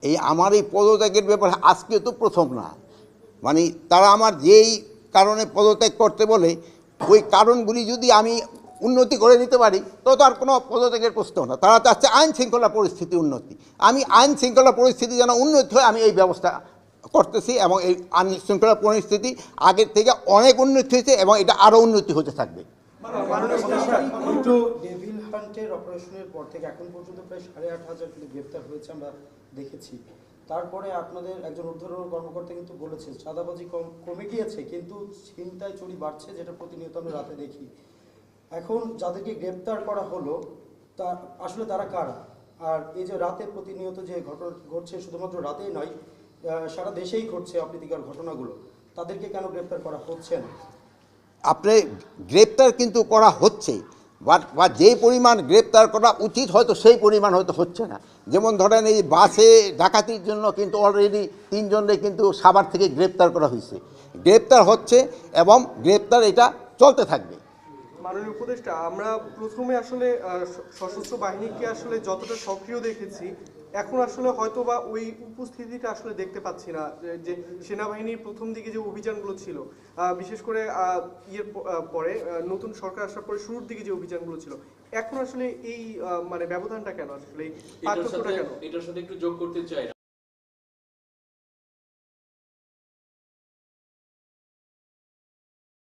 এই আমার এই পদত্যাগের ব্যাপারে আজকে তো প্রথম না, মানে তারা আমার যেই কারণে পদত্যাগ করতে বলে ওই কারণগুলি যদি আমি উন্নতি করে দিতে পারি তো আর কোনো পদত্যাগের প্রশ্ন না। তারা চাচ্ছে আইন শৃঙ্খলা পরিস্থিতি উন্নতি। আমি আইন শৃঙ্খলা পরিস্থিতি যেন উন্নতি হয় আমি এই ব্যবস্থা করতেছি, এবং এই আইন শৃঙ্খলা পরিস্থিতি আগের থেকে অনেক উন্নতি হয়েছে এবং এটা আরও উন্নতি হতে থাকবে। ডেভিল হান্টের অপারেশনের পর থেকে এখন পর্যন্ত প্রায় 8,500 কিন্তু গ্রেপ্তার হয়েছে আমরা দেখেছি। তারপরে আপনাদের একজন ঊর্ধ্বতন কর্মকর্তা কিন্তু বলেছে চাঁদাবাজি কমে গিয়েছে, কিন্তু ছিনতাই চুরি বাড়ছে, যেটা প্রতিনিয়ত আমরা রাতে দেখি। এখন যাদেরকে গ্রেপ্তার করা হলো তা আসলে তারা কারা? আর এই যে রাতে প্রতিনিয়ত যে ঘটনা ঘটছে, শুধুমাত্র রাতেই নয়, সারা দেশেই ঘটছে অপ্রীতিকর ঘটনাগুলো, তাদেরকে কেন গ্রেপ্তার করা হচ্ছে না? আপনি গ্রেপ্তার কিন্তু করা হচ্ছে, বা যেই পরিমাণ গ্রেপ্তার করা উচিত হয়তো সেই পরিমাণ হয়তো হচ্ছে না। যেমন ধরেন এই বাসে ডাকাতির জন্য কিন্তু অলরেডি 3 জনকে কিন্তু সাভার থেকে গ্রেপ্তার করা হয়েছে। গ্রেপ্তার হচ্ছে এবং গ্রেপ্তার এটা চলতে থাকবে। মাননীয় উপদেষ্টা, আমরা প্রথমে আসলে সশস্ত্র বাহিনীকে আসলে যতটা সক্রিয় দেখেছি, এখন আসলে হয়তো বা ওই উপস্থিতিটা আসলে দেখতে পাচ্ছি না। যে সেনাবাহিনীর প্রথম দিকে যে অভিযানগুলো ছিল, বিশেষ করে পরে নতুন সরকার আসার পরে শুরুর দিকে যে অভিযানগুলো ছিল, এখন আসলে এই মানে ব্যবধানটা কেন, আসলে এই পার্থক্যটা কেন? এটার সাথে একটু যোগ করতে চাই।